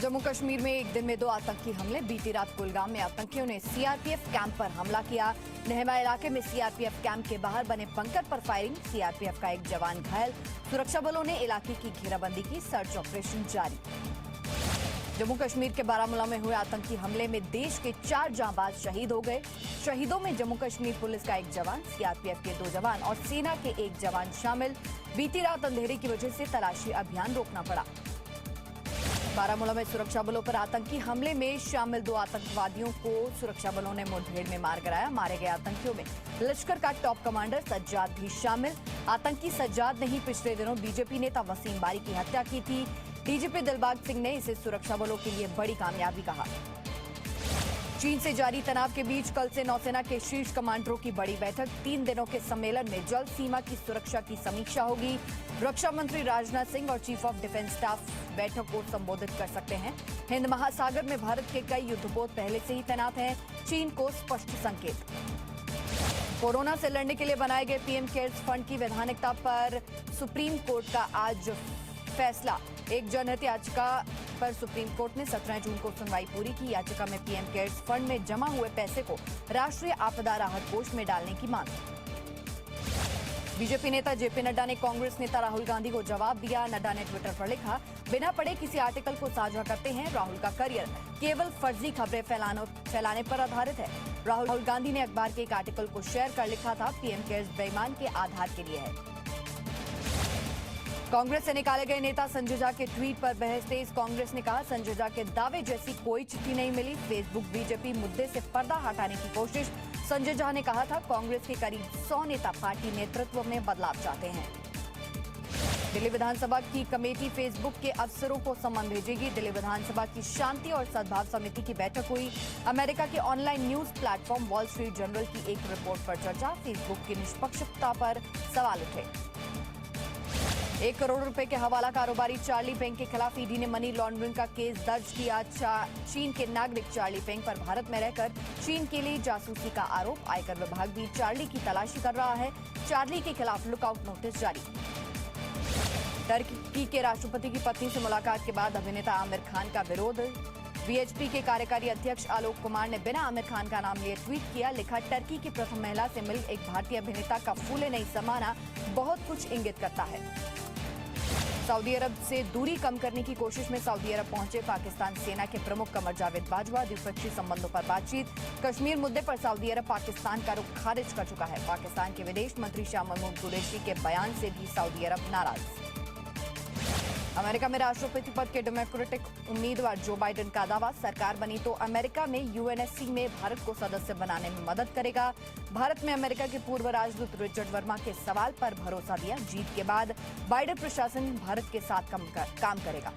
जम्मू कश्मीर में एक दिन में 2 आतंकी हमले। बीती रात कुलगाम में आतंकियों ने सीआरपीएफ कैंप पर हमला किया। नहमा इलाके में सीआरपीएफ कैंप के बाहर बने बंकर पर फायरिंग। सीआरपीएफ का एक जवान घायल। सुरक्षा बलों ने इलाके की घेराबंदी की। सर्च ऑपरेशन जारी। जम्मू कश्मीर के बारामूला में हुए आतंकी हमले में देश के 4 जांबाज शहीद हो गए। शहीदों में जम्मू कश्मीर पुलिस का एक जवान, सीआरपीएफ के 2 जवान और सेना के 1 जवान शामिल। बीती रात अंधेरे की वजह से तलाशी अभियान रोकना पड़ा। बारामूला में सुरक्षा बलों पर आतंकी हमले में शामिल 2 आतंकवादियों को सुरक्षा बलों ने मुठभेड़ में मार गिराया। मारे गए आतंकियों में लश्कर का टॉप कमांडर सज्जाद भी शामिल। आतंकी सज्जाद ने ही पिछले दिनों बीजेपी नेता वसीम बारी की हत्या की थी। डीजीपी दिलबाग सिंह ने इसे सुरक्षा बलों के लिए बड़ी कामयाबी कहा। चीन से जारी तनाव के बीच कल से नौसेना के शीर्ष कमांडरों की बड़ी बैठक। 3 दिनों के सम्मेलन में जल सीमा की सुरक्षा की समीक्षा होगी। रक्षा मंत्री राजनाथ सिंह और चीफ ऑफ डिफेंस स्टाफ बैठक को संबोधित कर सकते हैं। हिंद महासागर में भारत के कई युद्धपोत पहले से ही तैनात हैं। चीन को स्पष्ट संकेत। कोरोना से लड़ने के लिए बनाए गए पीएम केयर्स फंड की वैधानिकता पर सुप्रीम कोर्ट का आज फैसला। एक जनहित याचिका पर सुप्रीम कोर्ट ने 17 जून को सुनवाई पूरी की। याचिका में पीएम केयर्स फंड में जमा हुए पैसे को राष्ट्रीय आपदा राहत कोष में डालने की मांग। बीजेपी नेता जेपी नड्डा ने कांग्रेस नेता राहुल गांधी को जवाब दिया। नड्डा ने ट्विटर पर लिखा, बिना पढ़े किसी आर्टिकल को साझा करते हैं। राहुल का करियर केवल फर्जी खबरें फैलाने पर आधारित है। राहुल गांधी ने अखबार के एक आर्टिकल को शेयर कर लिखा था, पीएम केयर्स बेईमान के आधार के लिए है। कांग्रेस से निकाले गए नेता संजय झा के ट्वीट पर बहस तेज। कांग्रेस ने कहा, संजय झा के दावे जैसी कोई चिट्ठी नहीं मिली। फेसबुक बीजेपी मुद्दे से पर्दा हटाने की कोशिश। संजय झा ने कहा था, कांग्रेस के करीब 100 नेता पार्टी नेतृत्व में बदलाव चाहते हैं। दिल्ली विधानसभा की कमेटी फेसबुक के अफसरों को सम्मन भेजेगी। दिल्ली विधानसभा की शांति और सद्भाव समिति की बैठक हुई। अमेरिका के online news platform wall street journal की एक रिपोर्ट पर चर्चा। फेसबुक की निष्पक्षता पर सवाल उठे। 1 करोड़ रुपए के हवाला कारोबारी चार्ली पेंग के खिलाफ ईडी ने मनी लॉन्ड्रिंग का केस दर्ज किया। चीन के नागरिक चार्ली पेंग पर भारत में रहकर चीन के लिए जासूसी का आरोप। आयकर विभाग भी चार्ली की तलाशी कर रहा है। चार्ली के खिलाफ लुकआउट नोटिस जारी। टर्की के राष्ट्रपति की पत्नी से मुलाकात के बाद अभिनेता आमिर खान का विरोध। वीएचपी के कार्यकारी अध्यक्ष आलोक कुमार ने बिना आमिर खान का नाम लिए ट्वीट किया। लिखा, टर्की की प्रथम महिला से मिल एक भारतीय अभिनेता का फूले नहीं समाना बहुत कुछ इंगित करता है। सऊदी अरब से दूरी कम करने की कोशिश में सऊदी अरब पहुंचे पाकिस्तान सेना के प्रमुख कमर जावेद बाजवा। द्विपक्षीय संबंधों पर बातचीत। कश्मीर मुद्दे पर सऊदी अरब पाकिस्तान का रुख खारिज कर चुका है। पाकिस्तान के विदेश मंत्री शाह महमूद कुरैशी के बयान से भी सऊदी अरब नाराज। अमेरिका में राष्ट्रपति पद के डेमोक्रेटिक उम्मीदवार जो बाइडेन का दावा, सरकार बनी तो अमेरिका में यूएनएससी में भारत को सदस्य बनाने में मदद करेगा। भारत में अमेरिका के पूर्व राजदूत रिचर्ड वर्मा के सवाल पर भरोसा दिया। जीत के बाद बाइडेन प्रशासन भारत के साथ काम करेगा।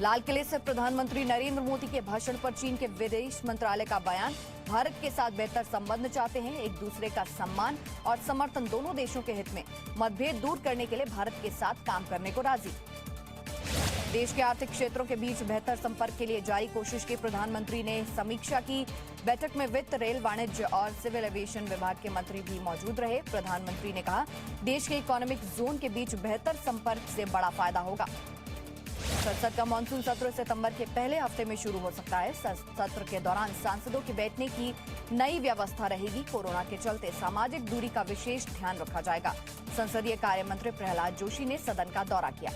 लाल किले से प्रधानमंत्री नरेंद्र मोदी के भाषण पर चीन के विदेश मंत्रालय का बयान। भारत के साथ बेहतर संबंध चाहते हैं, एक दूसरे का सम्मान और समर्थन दोनों देशों के हित में। मतभेद दूर करने के लिए भारत के साथ काम करने को राजी। देश के आर्थिक क्षेत्रों के बीच बेहतर संपर्क के लिए जारी कोशिश की प्रधानमंत्री ने समीक्षा की। बैठक में वित्त, रेल, वाणिज्य और सिविल एविएशन विभाग के मंत्री भी मौजूद रहे। प्रधानमंत्री ने कहा, देश के इकोनॉमिक जोन के बीच बेहतर संपर्क से बड़ा फायदा होगा। संसद का मानसून सत्र सितंबर के पहले हफ्ते में शुरू हो सकता है। सत्र के दौरान सांसदों के बैठने की नई व्यवस्था रहेगी। कोरोना के चलते सामाजिक दूरी का विशेष ध्यान रखा जाएगा। संसदीय कार्य मंत्री प्रहलाद जोशी ने सदन का दौरा किया।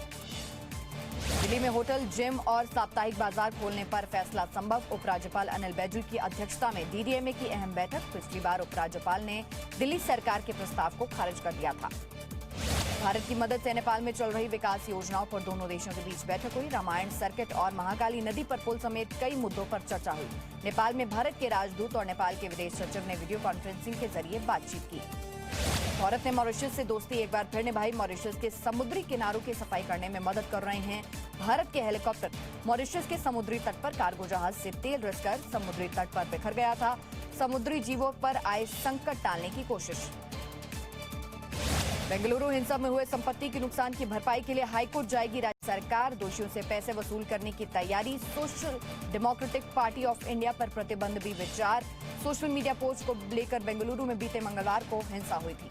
दिल्ली में होटल, जिम और साप्ताहिक बाजार खोलने पर फैसला संभव। उपराज्यपाल अनिल बैजल की अध्यक्षता में डीडीएमए की अहम बैठक। पिछली बार उपराज्यपाल ने दिल्ली सरकार के प्रस्ताव को खारिज कर दिया था। भारत की मदद से नेपाल में चल रही विकास योजनाओं पर दोनों देशों के बीच बैठक हुई। रामायण सर्किट और महाकाली नदी पर पुल समेत कई मुद्दों पर चर्चा हुई। नेपाल में भारत के राजदूत और नेपाल के विदेश सचिव ने वीडियो कॉन्फ्रेंसिंग के जरिए बातचीत की। भारत ने मॉरिशस से दोस्ती एक बार फिर निभाई। मॉरिशस के समुद्री किनारों की सफाई करने में मदद कर रहे हैं भारत के हेलीकॉप्टर। मॉरिशस के समुद्री तट पर कार्गो जहाज से तेल रिसकर समुद्री तट पर बिखर गया था। समुद्री जीवों पर आए संकट टालने की कोशिश। बेंगलुरु हिंसा में हुए संपत्ति के नुकसान की भरपाई के लिए हाईकोर्ट जाएगी राज्य सरकार। दोषियों से पैसे वसूल करने की तैयारी। Social democratic party of India पर प्रतिबंध भी विचार। सोशल मीडिया पोस्ट को लेकर बेंगलुरु में बीते मंगलवार को हिंसा हुई थी।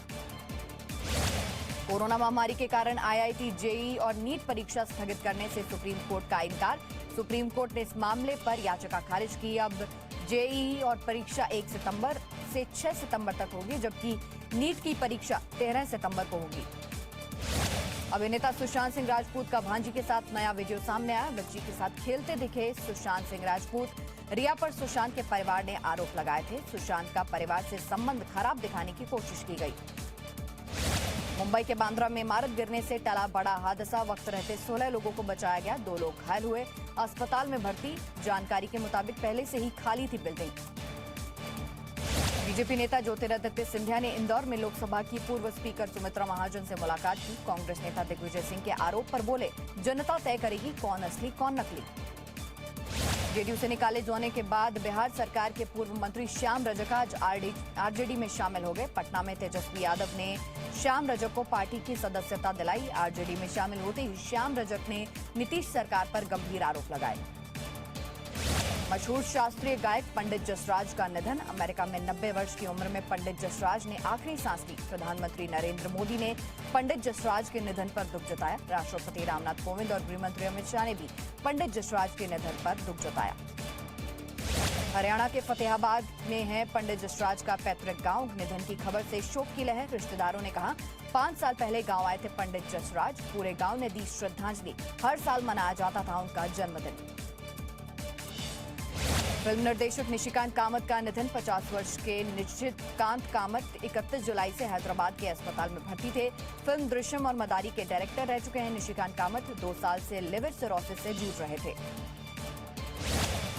कोरोना महामारी के कारण आईआईटी, जेईई और नीट परीक्षा स्थगित करने से सुप्रीम कोर्ट का इनकार। सुप्रीम कोर्ट ने इस मामले पर याचिका खारिज की। अब जेईई और परीक्षा 1 सितंबर से 6 सितंबर तक होगी, जबकि नीट की परीक्षा 13 सितंबर को होगी। अभिनेता सुशांत सिंह राजपूत का भांजी के साथ नया वीडियो सामने आया। बच्ची के साथ खेलते दिखे सुशांत सिंह राजपूत। रिया पर सुशांत के परिवार ने आरोप लगाए थे। सुशांत का परिवार से संबंध खराब दिखाने की कोशिश की गई। मुंबई के बांद्रा में इमारत गिरने से टला बड़ा हादसा। वक्त रहते 16 लोगों को बचाया गया, 2 लोग घायल हुए, अस्पताल में भर्ती। जानकारी के मुताबिक पहले से ही खाली थी बिल्डिंग। बीजेपी नेता ज्योतिरादित्य सिंधिया ने इंदौर में लोकसभा की पूर्व स्पीकर सुमित्रा महाजन से मुलाकात की। कांग्रेस नेता दिग्विजय सिंह के आरोप पर बोले, जनता तय करेगी कौन असली कौन नकली। जेडीयू से निकाले जाने के बाद बिहार सरकार के पूर्व मंत्री श्याम रजक आज आरजेडी में शामिल हो गए। पटना में तेजस्वी यादव ने श्याम रजक को पार्टी की सदस्यता दिलाई। आरजेडी में शामिल होते ही श्याम रजक ने नीतीश सरकार पर गंभीर आरोप लगाए। मशहूर शास्त्रीय गायक पंडित जसराज का निधन। अमेरिका में 90 वर्ष की उम्र में पंडित जसराज ने आखिरी सांस ली। प्रधानमंत्री नरेंद्र मोदी ने पंडित जसराज के निधन पर दुख जताया। राष्ट्रपति रामनाथ कोविंद और गृहमंत्री अमित शाह ने भी पंडित जसराज के निधन पर दुख जताया। हरियाणा के फतेहाबाद में है पंडित जसराज का पैतृक गांव। निधन की खबर से शोक की लहर। रिश्तेदारों ने कहा, 5 साल पहले गांव आए थे पंडित जसराज। पूरे गांव ने दी श्रद्धांजलि। हर साल मनाया जाता था उनका जन्मदिन। फिल्म निर्देशक निशिकांत कामत का निधन। 50 वर्ष के निशिकांत कामत 31 जुलाई से हैदराबाद के अस्पताल में भर्ती थे। फिल्म दृश्यम और मदारी के डायरेक्टर रह चुके हैं निशिकांत कामत। 2 साल से लिवर सिरोसिस से जूझ रहे थे।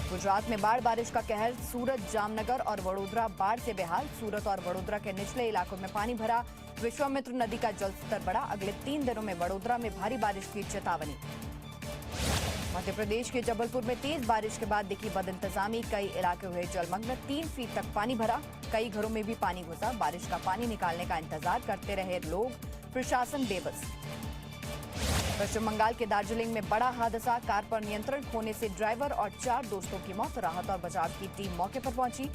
गुजरात में बारिश का कहर। सूरत, जामनगर और वडोदरा बाढ़ से बेहाल। सूरत और वडोदरा के निचले इलाकों में पानी भरा। विश्वामित्र नदी का जलस्तर बढ़ा। अगले 3 दिनों में वडोदरा में भारी बारिश की चेतावनी। मध्य प्रदेश के जबलपुर में तेज बारिश के बाद दिखी बदइंतजामी। कई इलाके हुए जलमग्न। 3 फीट तक पानी भरा। कई घरों में भी पानी घुसा। बारिश का पानी निकालने का इंतजार करते रहे लोग, प्रशासन बेबस। पश्चिम बंगाल के दार्जिलिंग में बड़ा हादसा। कार पर नियंत्रण खोने से ड्राइवर और 4 दोस्तों की मौत। राहत और बचाव की टीम मौके पर पहुंची।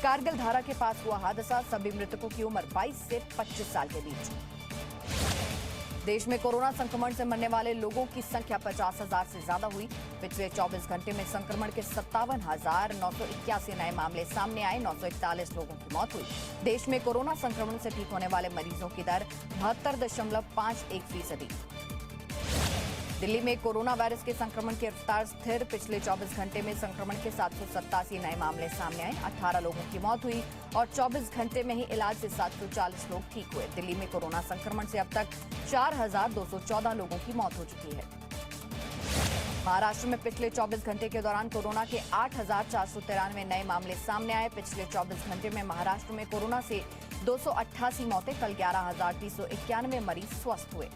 कारगिल धारा के पास हुआ हादसा। सभी मृतकों की उम्र 22 से 25 साल के बीच। देश में कोरोना संक्रमण से मरने वाले लोगों की संख्या 50,000 से ज्यादा हुई। पिछले 24 घंटे में संक्रमण के 57,981 नए मामले सामने आए। 941 लोगों की मौत हुई। देश में कोरोना संक्रमण से ठीक होने वाले मरीजों की दर 72.51%। दिल्ली में कोरोना वायरस के संक्रमण की रफ्तार स्थिर। पिछले 24 घंटे में संक्रमण के 787 नए मामले सामने आए। 18 लोगों की मौत हुई और 24 घंटे में ही इलाज से 740 लोग ठीक हुए। दिल्ली में कोरोना संक्रमण से अब तक 4,214 लोगों की मौत हो चुकी है। महाराष्ट्र में पिछले 24 घंटे के दौरान कोरोना के 8,493 नए मामले सामने आए। पिछले 24 घंटे में महाराष्ट्र में कोरोना से 288 मौतें। कल 11,391 मरीज स्वस्थ हुए।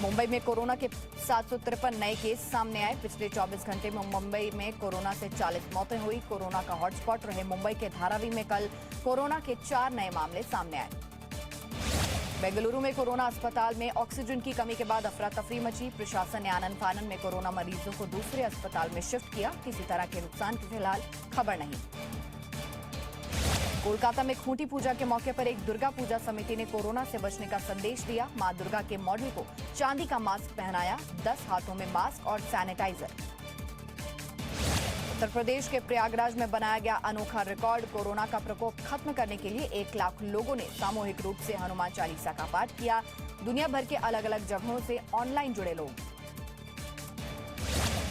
मुंबई में कोरोना के 753 नए केस सामने आए। पिछले 24 घंटे में मुंबई में कोरोना से 40 मौतें हुई। कोरोना का हॉटस्पॉट रहे मुंबई के धारावी में कल कोरोना के 4 नए मामले सामने आए। बेंगलुरु में कोरोना अस्पताल में ऑक्सीजन की कमी के बाद अफरा तफरी मची। प्रशासन ने आनन फानन में कोरोना मरीजों को दूसरे अस्पताल में शिफ्ट किया। किसी तरह के नुकसान की फिलहाल खबर नहीं। कोलकाता में खूंटी पूजा के मौके पर एक दुर्गा पूजा समिति ने कोरोना से बचने का संदेश दिया। मां दुर्गा के मॉडल को चांदी का मास्क पहनाया। 10 हाथों में मास्क और सैनिटाइजर। उत्तर प्रदेश के प्रयागराज में बनाया गया अनोखा रिकॉर्ड। कोरोना का प्रकोप खत्म करने के लिए 1 लाख लोगों ने सामूहिक रूप से हनुमान चालीसा का पाठ किया। दुनिया भर के अलग अलग जगहों से ऑनलाइन जुड़े लोग।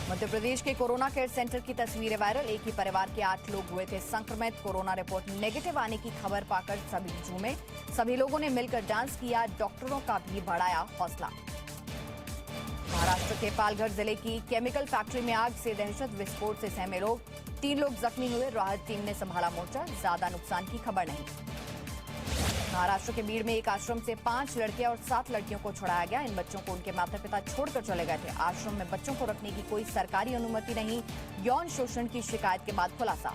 मध्य प्रदेश के कोरोना केयर सेंटर की तस्वीरें वायरल। एक ही परिवार के 8 लोग हुए थे संक्रमित। कोरोना रिपोर्ट नेगेटिव आने की खबर पाकर सभी झूमे। सभी लोगों ने मिलकर डांस किया। डॉक्टरों का भी बढ़ाया हौसला। महाराष्ट्र के पालघर जिले की केमिकल फैक्ट्री में आग से दहशत। विस्फोट से सहमे लोग। 3 लोग जख्मी हुए। राहत टीम ने संभाला मोर्चा। ज्यादा नुकसान की खबर नहीं। महाराष्ट्र के बीड़ में एक आश्रम से 5 लड़के और 7 लड़कियों को छुड़ाया गया। इन बच्चों को उनके माता पिता छोड़कर चले गए थे। आश्रम में बच्चों को रखने की कोई सरकारी अनुमति नहीं। यौन शोषण की शिकायत के बाद खुलासा।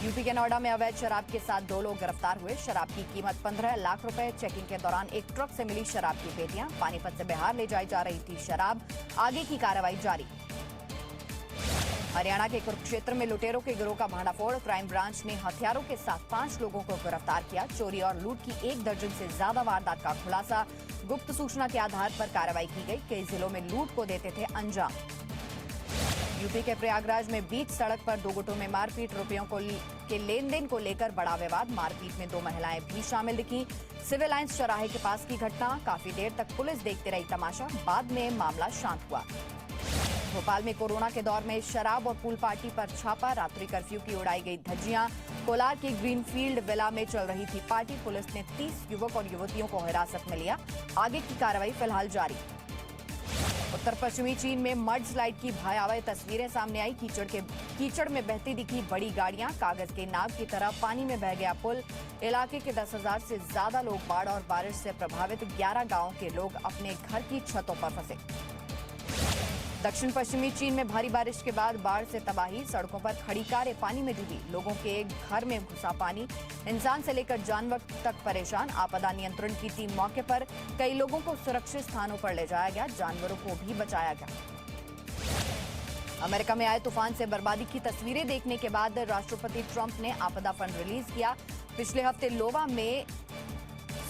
यूपी के नोएडा में अवैध शराब के साथ 2 लोग गिरफ्तार हुए। शराब की कीमत 15 लाख रुपए। चेकिंग के दौरान एक ट्रक से मिली शराब की पेटियां। पानीपत से बिहार ले जाई जा रही थी शराब। आगे की कार्रवाई जारी। हरियाणा के कुरुक्षेत्र में लुटेरों के गिरोह का भांडाफोड़। क्राइम ब्रांच ने हथियारों के साथ 5 लोगों को गिरफ्तार किया। चोरी और लूट की 1 दर्जन से ज्यादा वारदात का खुलासा। गुप्त सूचना के आधार पर कार्रवाई की गई। कई जिलों में लूट को देते थे अंजाम। यूपी के प्रयागराज में बीच सड़क पर 2 गुटों में मारपीट। रुपयों के लेन देन को लेकर बड़ा विवाद। मारपीट में 2 महिलाएं भी शामिल दिखी। सिविल लाइंस चौराहे के पास की घटना। काफी देर तक पुलिस देखते रही तमाशा। बाद में मामला शांत हुआ। भोपाल में कोरोना के दौर में शराब और पूल पार्टी पर छापा। रात्रि कर्फ्यू की उड़ाई गई धज्जियां। कोलार के ग्रीनफील्ड विला में चल रही थी पार्टी। पुलिस ने 30 युवक और युवतियों को हिरासत में लिया। आगे की कार्रवाई फिलहाल जारी। उत्तर पश्चिमी चीन में मड स्लाइड की भयावह तस्वीरें सामने आई। कीचड़ में बहती दिखी बड़ी गाड़ियां। कागज के नाव की तरह पानी में बह गया पुल। इलाके के 10,000 से ज्यादा लोग बाढ़ और बारिश से प्रभावित। 11 गांवों के लोग अपने घर की छतों पर फंसे। दक्षिण पश्चिमी चीन में भारी बारिश के बाद बाढ़ से तबाही। सड़कों पर खड़ी कारें पानी में डूबी। लोगों के घर में घुसा पानी। इंसान से लेकर जानवर तक परेशान। आपदा नियंत्रण की टीम मौके पर। कई लोगों को सुरक्षित स्थानों पर ले जाया गया। जानवरों को भी बचाया गया। अमेरिका में आए तूफान से बर्बादी की तस्वीरें देखने के बाद राष्ट्रपति ट्रंप ने आपदा फंड रिलीज किया। पिछले हफ्ते लोवा में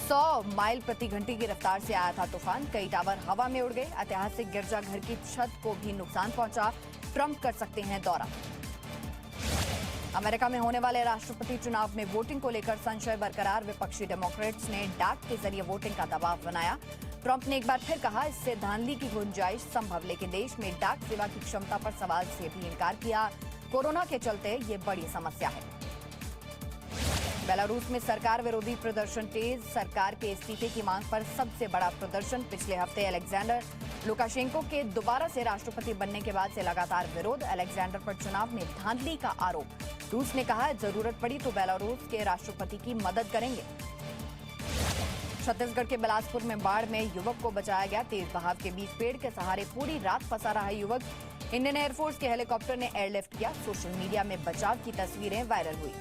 100 माइल प्रति घंटे की रफ्तार से आया था तूफान। कई टावर हवा में उड़ गए। ऐतिहासिक गिरजाघर की छत को भी नुकसान पहुंचा। ट्रंप कर सकते हैं दौरा। अमेरिका में होने वाले राष्ट्रपति चुनाव में वोटिंग को लेकर संशय बरकरार। विपक्षी डेमोक्रेट्स ने डाक के जरिए वोटिंग का दबाव बनाया। ट्रंप ने एक बार फिर कहा, इससे धांधली की गुंजाइश संभव, लेकिन देश में डाक सेवा की क्षमता पर सवाल से भी इनकार किया। कोरोना के चलते ये बड़ी समस्या है। बेलारूस में सरकार विरोधी प्रदर्शन तेज। सरकार के इस्तीफे की मांग पर सबसे बड़ा प्रदर्शन। पिछले हफ्ते अलेक्जेंडर लुकाशेंको के दोबारा से राष्ट्रपति बनने के बाद से लगातार विरोध। अलेक्जेंडर पर चुनाव में धांधली का आरोप। रूस ने कहा, जरूरत पड़ी तो बेलारूस के राष्ट्रपति की मदद करेंगे। छत्तीसगढ़ के बिलासपुर में बाढ़ में युवक को बचाया गया। तेज बहाव के बीच पेड़ के सहारे पूरी रात फंसा रहा युवक। इंडियन एयरफोर्स के हेलीकॉप्टर ने एयरलिफ्ट किया। सोशल मीडिया में बचाव की तस्वीरें वायरल हुई।